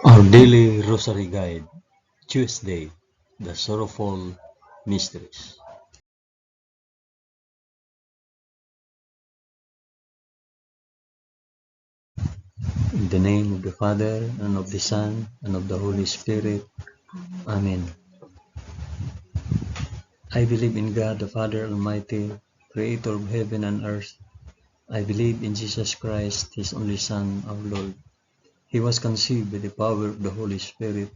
Our Daily Rosary Guide, Tuesday, the Sorrowful Mysteries. In the name of the Father, and of the Son, and of the Holy Spirit. Amen. I believe in God the Father Almighty, Creator of heaven and earth. I believe in Jesus Christ, His only Son, our Lord. He was conceived by the power of the Holy Spirit,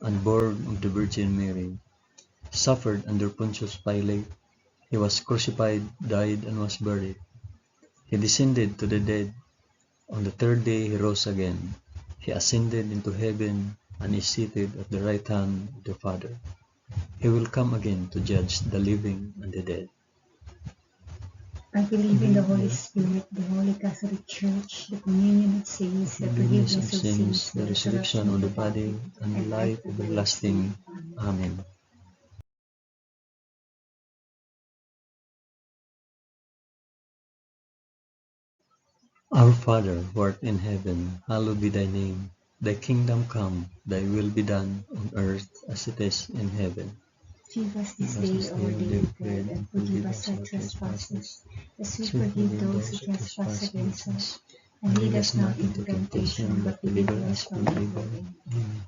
and born of the Virgin Mary. Suffered under Pontius Pilate. He was crucified, died, and was buried. He descended to the dead. On the third day he rose again. He ascended into heaven and is seated at the right hand of the Father. He will come again to judge the living and the dead. I believe in the Holy Spirit, the Holy Catholic Church, the communion of saints, the forgiveness of sins, the resurrection of the body, and the life everlasting. Amen. Our Father, who art in heaven, hallowed be thy name. Thy kingdom come, thy will be done, on earth as it is in heaven. Give us this day our daily bread, and forgive us our trespasses, as we forgive those who trespass against us. And lead us not into temptation, but deliver us from evil. Amen.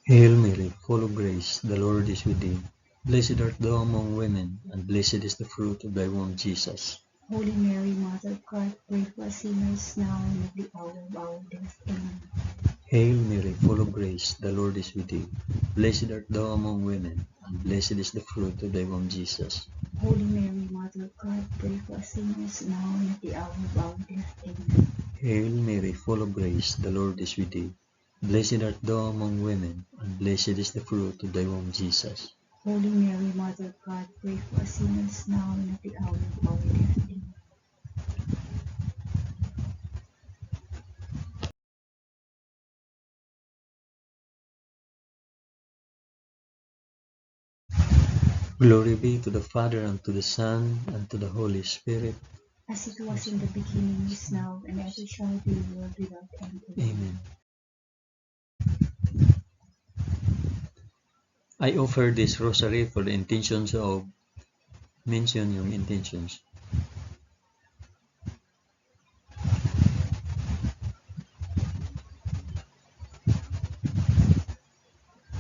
Hail Mary, full of grace, the Lord is with thee. Blessed art thou among women, and blessed is the fruit of thy womb, Jesus. Holy Mary, Mother of God, pray for us sinners now and at the hour of our death. Amen. Hail Mary, full of grace, the Lord is with thee. Blessed art thou among women, and blessed is the fruit of thy womb, Jesus. Holy Mary, Mother of God, pray for us sinners now and at the hour of our death. Amen. Hail Mary, full of grace, the Lord is with thee. Blessed art thou among women, and blessed is the fruit of thy womb, Jesus. Holy Mary, Mother of God, pray for us sinners now and at the hour of our death. Amen. Glory be to the Father, and to the Son, and to the Holy Spirit. As it was in the beginning, is now, and ever shall be, world without end. Amen. I offer this rosary for the intentions of, mention yung intentions.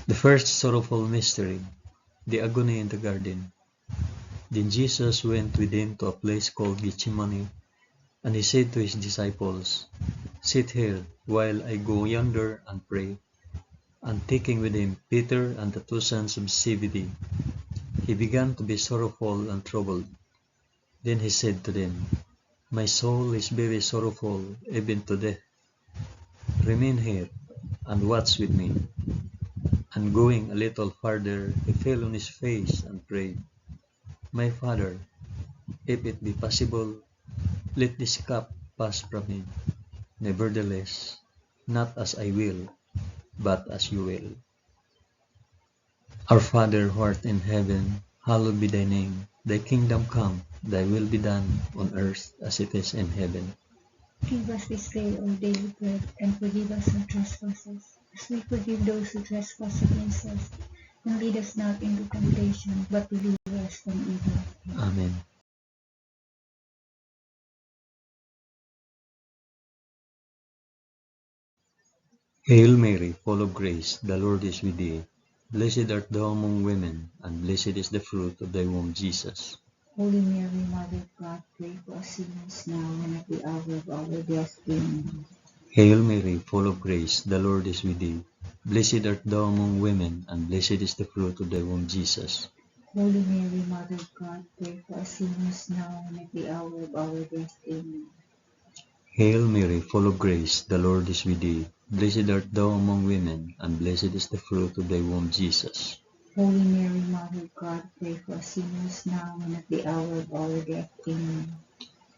The first sorrowful mystery, the agony in the garden. Then Jesus went with him to a place called Gethsemane, and he said to his disciples, "Sit here while I go yonder and pray." And taking with him Peter and the two sons of Zebedee, he began to be sorrowful and troubled. Then he said to them, "My soul is very sorrowful, even to death. Remain here and watch with me." And going a little farther, he fell on his face and prayed, "My Father, if it be possible, let this cup pass from me. Nevertheless, not as I will, but as you will." Our Father, who art in heaven, hallowed be thy name. Thy kingdom come, thy will be done, on earth as it is in heaven. Give us this day our daily bread, and forgive us our trespasses, as we forgive those who trespass against us. And lead us not into temptation, but deliver us from evil. Amen. Hail Mary, full of grace, the Lord is with thee. Blessed art thou among women, and blessed is the fruit of thy womb, Jesus. Holy Mary, Mother of God, pray for us sinners now and at the hour of our death. Amen. Hail Mary, full of grace, the Lord is with thee. Blessed art thou among women, and blessed is the fruit of thy womb, Jesus. Holy Mary, Mother of God, pray for us sinners now and at the hour of our death. Amen. Hail Mary, full of grace, the Lord is with thee. Blessed art thou among women, and blessed is the fruit of thy womb, Jesus. Holy Mary, Mother of God, pray for us sinners now and at the hour of our death. Amen.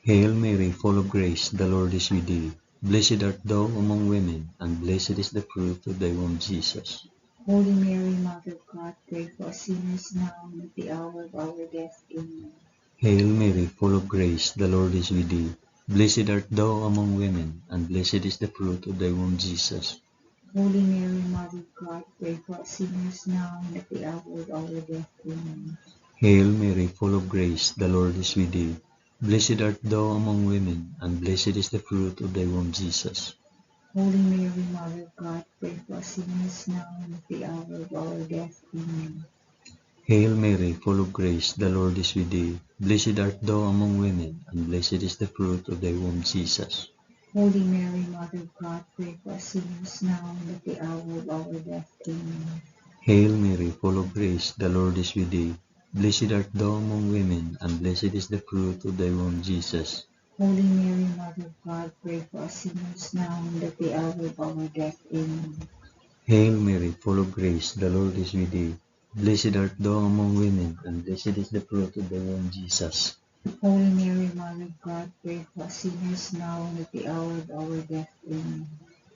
Hail Mary, full of grace, the Lord is with thee. Blessed art thou among women, and blessed is the fruit of thy womb, Jesus. Holy Mary, Mother of God, pray for us sinners now and at the hour of our death. Amen. Hail Mary, full of grace, the Lord is with thee. Blessed art thou among women, and blessed is the fruit of thy womb, Jesus. Holy Mary, Mother of God, pray for us sinners now and at the hour of our death. Amen. Hail Mary, full of grace, the Lord is with thee. Blessed art thou among women, and blessed is the fruit of thy womb, Jesus. Holy Mary, Mother of God, pray for us sinners now and at the hour of our death. Amen. Hail Mary, full of grace, the Lord is with thee. Blessed art thou among women, and blessed is the fruit of thy womb, Jesus. Holy Mary, Mother of God, pray for us sinners now and at the hour of our death. Amen. Hail Mary, full of grace, the Lord is with thee. Blessed art thou among women, and blessed is the fruit of thy womb, Jesus. Holy Mary, Mother of God, pray for us sinners now and at the hour of our death. Amen. Hail Mary, full of grace, the Lord is with thee. Blessed art thou among women, and blessed is the fruit of thy womb, Jesus. Holy Mary, Mother of God, pray for us sinners now and at the hour of our death. Amen.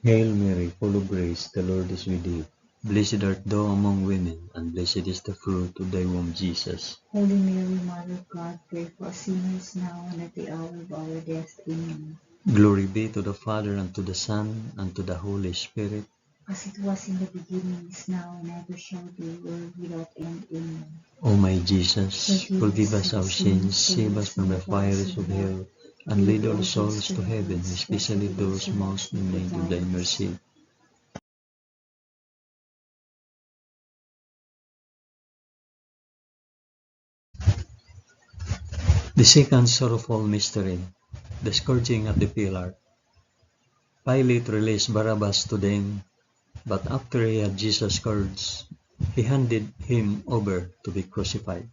Hail Mary, full of grace, the Lord is with thee. Blessed art thou among women, and blessed is the fruit of thy womb, Jesus. Holy Mary, Mother of God, pray for us sinners now and at the hour of our death. Amen. Glory be to the Father, and to the Son, and to the Holy Spirit. As it was in the beginning, is now, and ever shall be, world without end. Amen. O my Jesus, forgive us our sins, save us from the fires of hell, and lead all souls to heaven, especially those most in need of thy mercy. The second sorrowful mystery, the scourging at the pillar. Pilate released Barabbas to them, but after he had Jesus scourged, he handed him over to be crucified.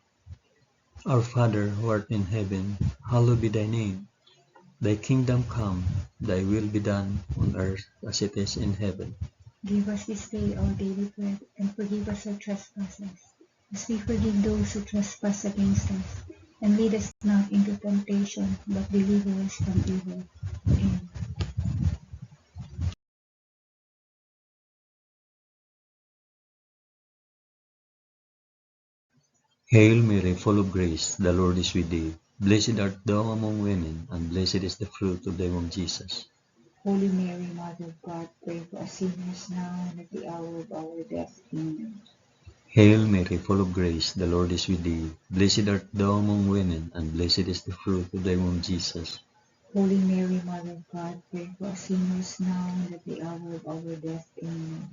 Our Father, who art in heaven, hallowed be thy name. Thy kingdom come, thy will be done on earth as it is in heaven. Give us this day our daily bread, and forgive us our trespasses, as we forgive those who trespass against us. And lead us not into temptation, but deliver us from evil. Amen. Hail Mary, full of grace, the Lord is with thee. Blessed art thou among women, and blessed is the fruit of thy womb, Jesus. Holy Mary, Mother of God, pray for us sinners now and at the hour of our death. Amen. Hail Mary, full of grace, the Lord is with thee. Blessed art thou among women, and blessed is the fruit of thy womb, Jesus. Holy Mary, Mother of God, pray for us sinners now and at the hour of our death. Amen.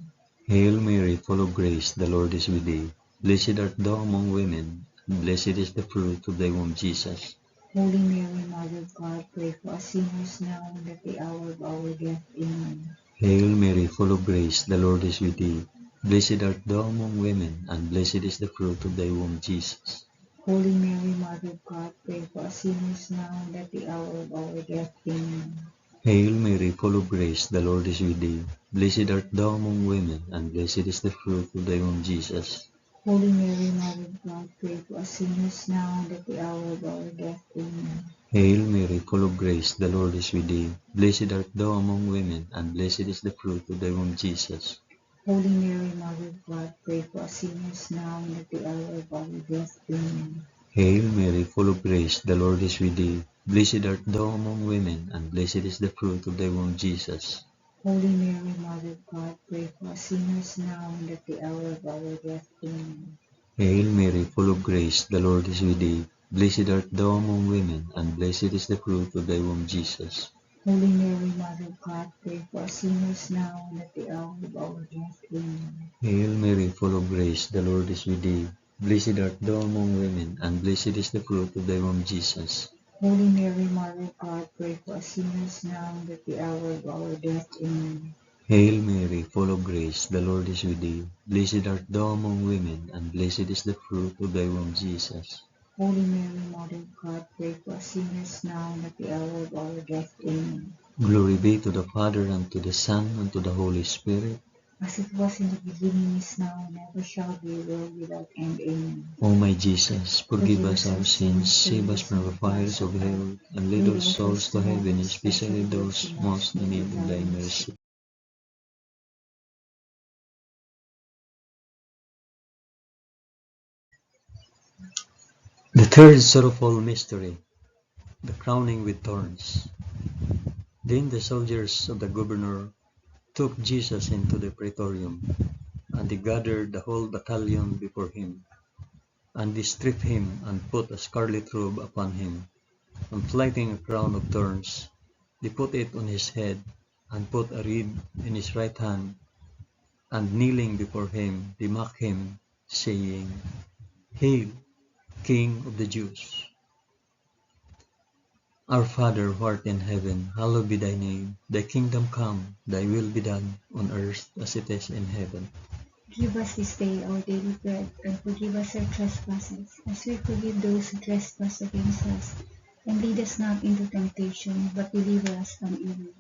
Hail Mary, full of grace, the Lord is with thee. Blessed art thou among women, and blessed is the fruit of thy womb, Jesus. Holy Mary, Mother of God, pray for us sinners now and at the hour of our death. Amen. Hail Mary, full of grace, the Lord is with thee. Blessed art thou among women, and blessed is the fruit of thy womb, Jesus. Holy Mary, Mother of God, pray for us sinners now and at the hour of our death. Amen. Hail Mary, full of grace, the Lord is with thee. Blessed art thou among women, and blessed is the fruit of thy womb, Jesus. Holy Mary, Mother of God, pray for us sinners now and at the hour of our death. Amen. Hail Mary, full of grace, the Lord is with thee. Blessed art thou among women, and blessed is the fruit of thy womb, Jesus. Holy Mary, Mother of God, pray for us sinners now and at the hour of our death. Amen. Hail Mary, full of grace, the Lord is with thee. Blessed art thou among women, and blessed is the fruit of thy womb, Jesus. Holy Mary, Mother of God, pray for us sinners now and at the hour of our death. Amen. Hail Mary, full of grace, the Lord is with thee. Blessed art thou among women, and blessed is the fruit of thy womb, Jesus. Holy Mary, Mother of God, pray for us sinners now and at the hour of our death. Amen. Hail Mary, full of grace, the Lord is with thee. Blessed art thou among women, and blessed is the fruit of thy womb, Jesus. Holy Mary, Mother of God, pray for us sinners now and at the hour of our death. Amen. Hail Mary, full of grace, the Lord is with thee. Blessed art thou among women, and blessed is the fruit of thy womb, Jesus. Holy Mary, Mother of God, pray for us sinners now and at the hour of our death. Amen. Glory be to the Father, and to the Son, and to the Holy Spirit. As it was in the beginning, is now, and ever shall be, world without end. Amen. O my Jesus, forgive us our sins, save us from the fires of hell, and lead all souls to heaven, especially those most in need of thy mercy. The Third sorrowful mystery, the crowning with thorns. Then the soldiers of the governor took Jesus into the praetorium, and they gathered the whole battalion before him. And they stripped him and put a scarlet robe upon him, and plighting a crown of thorns, they put it on his head, and put a reed in his right hand, and kneeling before him, they mocked him, saying, Hail, King of the Jews! Our Father who art in heaven, hallowed be thy name. Thy kingdom come, thy will be done, on earth as it is in heaven. Give us this day our daily bread, and forgive us our trespasses, as we forgive those who trespass against us. And lead us not into temptation, but deliver us from evil.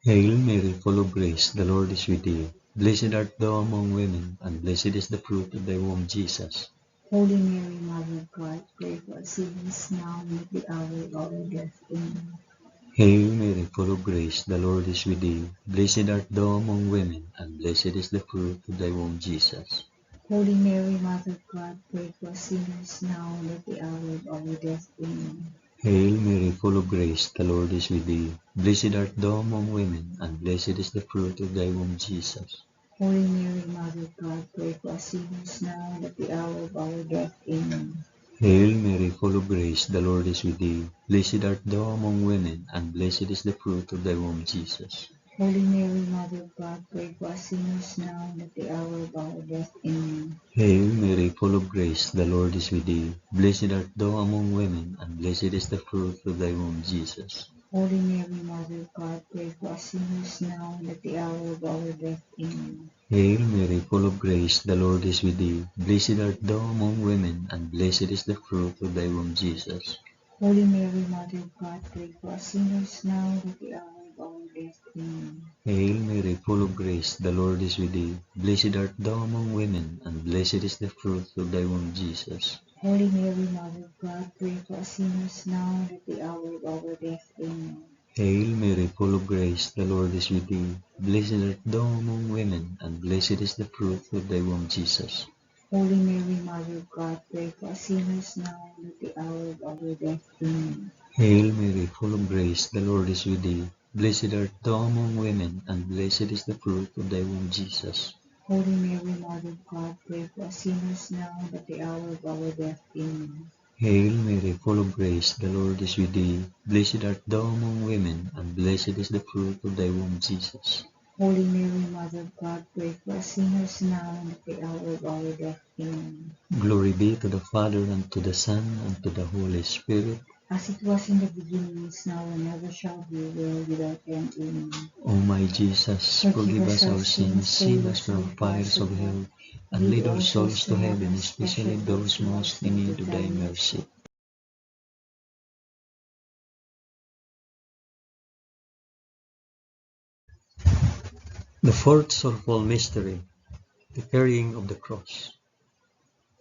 Hail Mary, full of grace, the Lord is with thee. Blessed art thou among women, and blessed is the fruit of thy womb, Jesus. Holy Mary, Mother of God, pray for us sinners now and at the hour of our death. Amen. Hail Mary, full of grace, the Lord is with thee. Blessed art thou among women, and blessed is the fruit of thy womb, Jesus. Holy Mary, Mother of God, pray for us sinners now and at the hour of our death. Amen. Hail Mary, full of grace, the Lord is with thee. Blessed art thou among women, and blessed is the fruit of thy womb, Jesus. Holy Mary, Mother of God, pray for us sinners now and at the hour of our death. Amen. Hail Mary, full of grace, the Lord is with thee. Blessed art thou among women, and blessed is the fruit of thy womb, Jesus. Holy Mary, Mother of God, pray for us sinners now and at the hour of our death. Amen. Hail Mary, full of grace, the Lord is with thee. Blessed art thou among women, and blessed is the fruit of thy womb, Jesus. Holy Mary, Mother of God, pray for us sinners now and at the hour of our death. Amen. Hail Mary, full of grace, the Lord is with thee. Blessed art thou among women, and blessed is the fruit of thy womb, Jesus. Holy Mary, Mother of God, pray for us sinners now and at the hour of our death. Amen. Hail Mary, full of grace, the Lord is with thee. Blessed art thou among women, and blessed is the fruit of thy womb, Jesus. Holy Mary, Mother of God, pray for us sinners now and at the hour of our death. Amen. Hail Mary, full of grace, the Lord is with thee. Blessed art thou among women, and blessed is the fruit of thy womb, Jesus. Holy Mary, Mother of God, pray for us sinners now and at the hour of our death. Amen. Hail Mary, full of grace, the Lord is with thee. Blessed art thou among women, and blessed is the fruit of thy womb, Jesus. Holy Mary, Mother of God, pray for us sinners now and at the hour of our death. Amen. Hail Mary, full of grace, the Lord is with thee. Blessed art thou among women, and blessed is the fruit of thy womb, Jesus. Holy Mary, Mother of God, pray for us sinners now and at the hour of our death. Amen. Glory be to the Father, and to the Son, and to the Holy Spirit. As it was in the beginning, is now, and ever shall be, world without end. Amen. O my Jesus, forgive us our sins, save us from the fires of hell, and lead all souls to heaven, especially those most in need of thy mercy. The fourth sorrowful mystery, the carrying of the cross.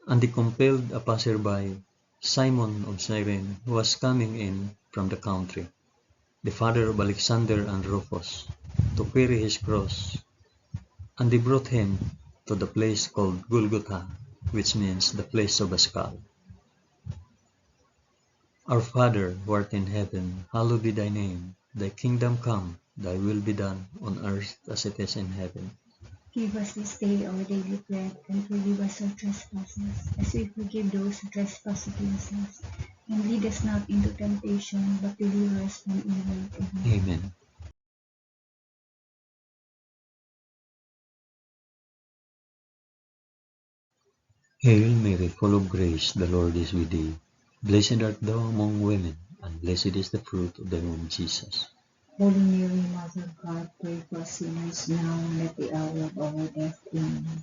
And they compelled a passerby, Simon of Cyrene, who was coming in from the country, the father of Alexander and Rufus, to carry his cross. And they brought him to the place called Golgotha, which means the place of a skull. Our Father, who art in heaven, hallowed be thy name. Thy kingdom come, thy will be done, on earth as it is in heaven. Give us this day our daily bread, and forgive us our trespasses, as we forgive those who trespass against us. And lead us not into temptation, but deliver us from evil. Amen. Amen. Hail Mary, full of grace, the Lord is with thee. Blessed art thou among women, and blessed is the fruit of thy womb, Jesus. Holy Mary, Mother of God, pray for us sinners now and at the hour of our death. Amen.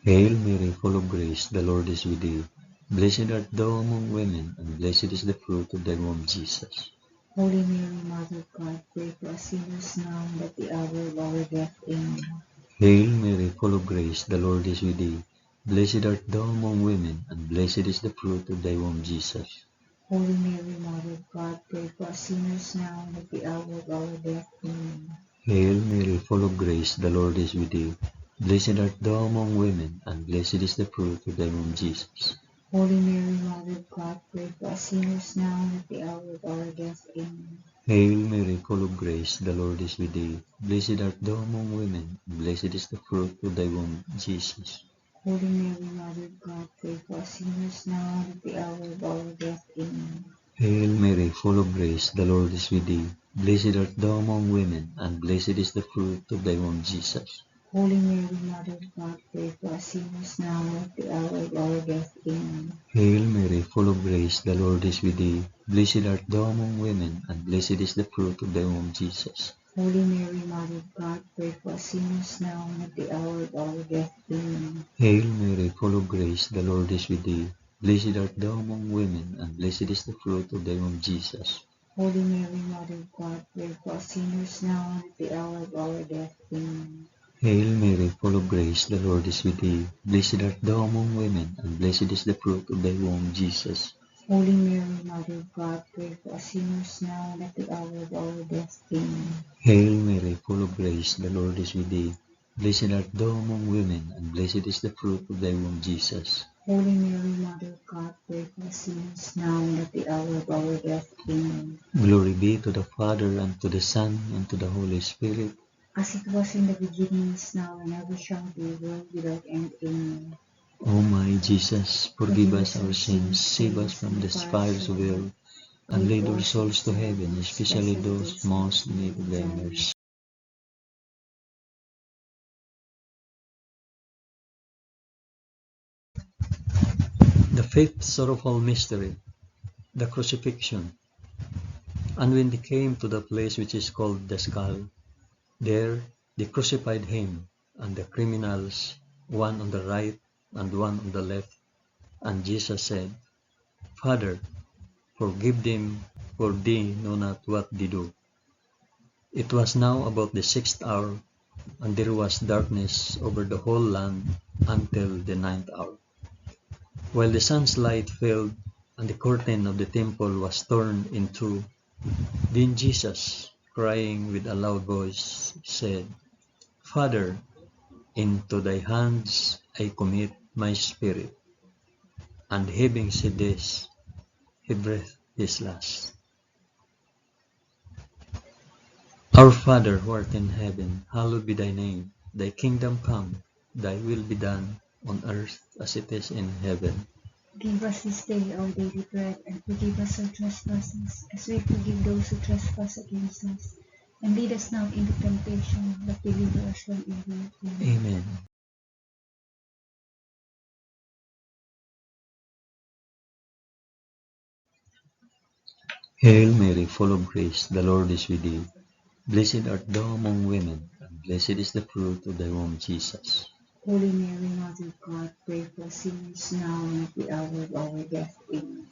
Hail Mary, full of grace, the Lord is with thee. Blessed art thou among women, and blessed is the fruit of thy womb, Jesus. Holy Mary, Mother of God, pray for us sinners now and at the hour of our death. Amen. Hail Mary, full of grace, the Lord is with thee. Blessed art thou among women, and blessed is the fruit of thy womb, Jesus. Holy Mary, Mother of God, pray for us sinners now and at the hour of our death. Amen. Hail Mary, full of grace, the Lord is with thee. Blessed art thou among women, and blessed is the fruit of thy womb, Jesus. Holy Mary, Mother of God, pray for us sinners now and at the hour of our death. Amen. Hail Mary, full of grace, the Lord is with thee. Blessed art thou among women, and blessed is the fruit of thy womb, Jesus. Holy Mary, Mother of God, pray for us sinners now and at the hour of our death. Amen. Hail Mary, full of grace, the Lord is with thee. Blessed art thou among women, and blessed is the fruit of thy womb, Jesus. Holy Mary, Mother of God, pray for us sinners now and at the hour of our death. Amen. Hail Mary, full of grace, the Lord is with thee. Blessed art thou among women, and blessed is the fruit of thy womb, Jesus. Holy Mary, Mother of God, pray for us sinners now and at the hour of our death. Amen. Hail Mary, full of grace, the Lord is with thee. Blessed art thou among women, and blessed is the fruit of thy womb, Jesus. Holy Mary, Mother of God, pray for us sinners now and at the hour of our death. Amen. Hail Mary, full of grace, the Lord is with thee. Blessed art thou among women, and blessed is the fruit of thy womb, Jesus. Holy Mary, Mother of God, pray for us sinners now and at the hour of our death. Amen. Hail Mary, full of grace, the Lord is with thee. Blessed art thou among women, and blessed is the fruit of thy womb, Jesus. Holy Mary, Mother of God, pray for us sinners now and at the hour of our death. Amen. Glory be to the Father, and to the Son, and to the Holy Spirit. As it was in the beginning, is now, and ever shall be, world without end. Amen. O my Jesus, forgive us our sins, save us from the fires of hell, and lead our souls to heaven, especially those most in need of thy mercy. The fifth sorrowful mystery, the crucifixion. And when they came to the place which is called the Skull, there they crucified him and the criminals, one on the right and one on the left. And Jesus said, Father, forgive them, for they know not what they do. It was now about the 6th hour, and there was darkness over the whole land until the 9th hour. While the sun's light failed, and the curtain of the temple was torn in two, then Jesus, crying with a loud voice, said, Father, into thy hands I commit my spirit. And having said this, he breathed his last. Our Father, who art in heaven, hallowed be thy name. Thy kingdom come, thy will be done, on earth as it is in heaven. Give us this day our daily bread, and forgive us our trespasses, as we forgive those who trespass against us. And lead us not into temptation, but deliver us from evil. Amen. Amen. Hail Mary, full of grace, the Lord is with thee. Blessed art thou among women, and blessed is the fruit of thy womb, Jesus. Holy Mary, Mother of God, pray for us sinners now and at the hour of our death. Amen.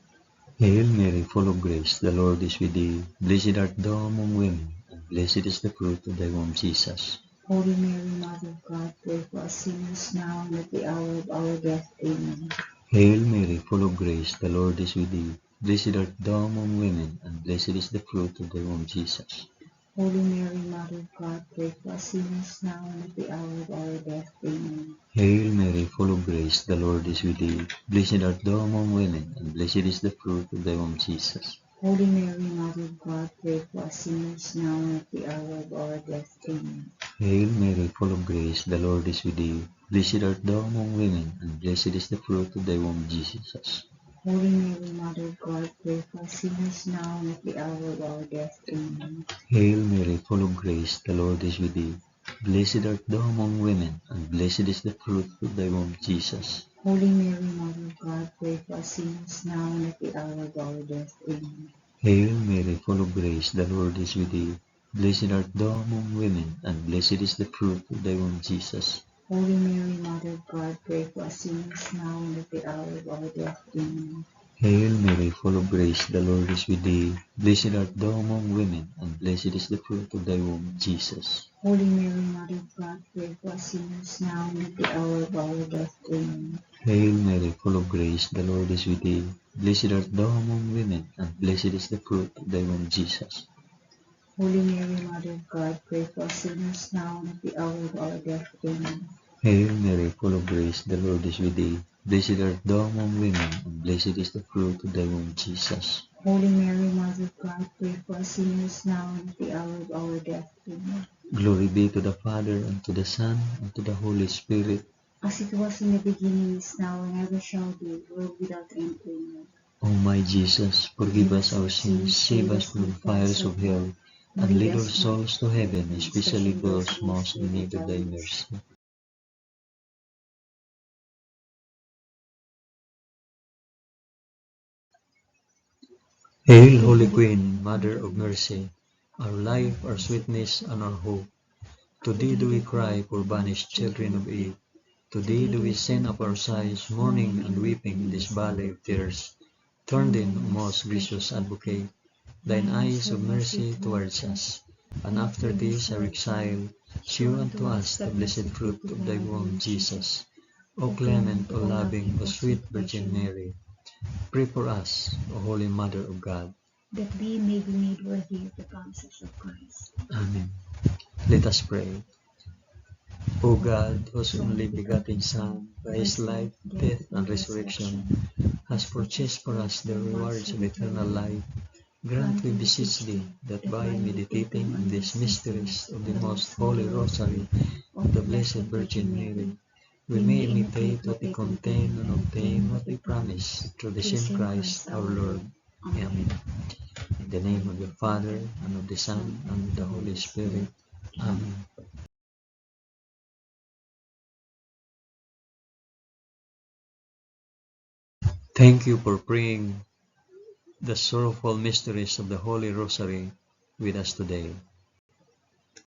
Hail Mary, full of grace, the Lord is with thee. Blessed art thou among women, and blessed is the fruit of thy womb, Jesus. Holy Mary, Mother of God, pray for us sinners now and at the hour of our death. Amen. Hail Mary, full of grace, the Lord is with thee. Blessed art thou among women, and blessed is the fruit of thy womb, Jesus. Holy Mary, Mother of God, pray for us sinners now and at the hour of our death. Amen. Hail Mary, full of grace, the Lord is with thee. Blessed art thou among women, and blessed is the fruit of thy womb, Jesus. Holy Mary, Mother of God, pray for us sinners now and at the hour of our death. Amen. Hail Mary, full of grace, the Lord is with thee. Blessed art thou among women, and blessed is the fruit of thy womb, Jesus. Holy Mary, Mother of God, pray for us sinners now and at the hour of our death. Amen. Hail Mary, full of grace, the Lord is with thee. Blessed art thou among women, and blessed is the fruit of thy womb, Jesus. Holy Mary, Mother of God, pray for us sinners now and at the hour of our death. Amen. Hail Mary, full of grace, the Lord is with thee. Blessed art thou among women, and blessed is the fruit of thy womb, Jesus. Holy Mary, Mother of God, pray for us sinners now and at the hour of our death. Amen. Hail Mary, full of grace, the Lord is with thee. Blessed art thou among women, and blessed is the fruit of thy womb, Jesus. Holy Mary, Mother of God, pray for us sinners now and at the hour of our death. Amen. Hail Mary, full of grace, the Lord is with thee. Blessed art thou among women, and blessed is the fruit of thy womb, Jesus. Holy Mary, Mother of God, pray for us sinners now and at the hour of our death. Amen. Hail Mary, full of grace, the Lord is with thee. Blessed art thou among women, and blessed is the fruit of thy womb, Jesus. Holy Mary, Mother of God, pray for us sinners now and at the hour of our death. Amen. Glory be to the Father, and to the Son, and to the Holy Spirit. As it was in the beginning, is now, and ever shall be, world without end. Amen. O my Jesus, forgive us our sins, save us from the fires of hell, and lead all souls to heaven, especially those most in need of thy mercy. Hail, Holy Queen, Mother of Mercy, our life, our sweetness, and our hope. To thee do we cry, poor banished children of Eve. To thee do we send up our sighs, mourning and weeping in this valley of tears. Turn then, O most gracious Advocate, thine eyes of mercy towards us, and after this our exile, show unto us the blessed fruit of thy womb, Jesus. O clement, O loving, O sweet Virgin Mary, pray for us, O Holy Mother of God, that we may be made worthy of the promises of Christ. Amen. Let us pray. O God, whose only begotten Son, by his life, death, and resurrection, has purchased for us the rewards of eternal life, grant, we beseech thee, that by meditating on these mysteries of the most holy Rosary of the Blessed Virgin Mary, we may imitate what they contain and obtain what they promise, through the same Christ our Lord. Amen. In the name of the Father, and of the Son, and of the Holy Spirit. Amen. Thank you for praying the sorrowful mysteries of the Holy Rosary with us today.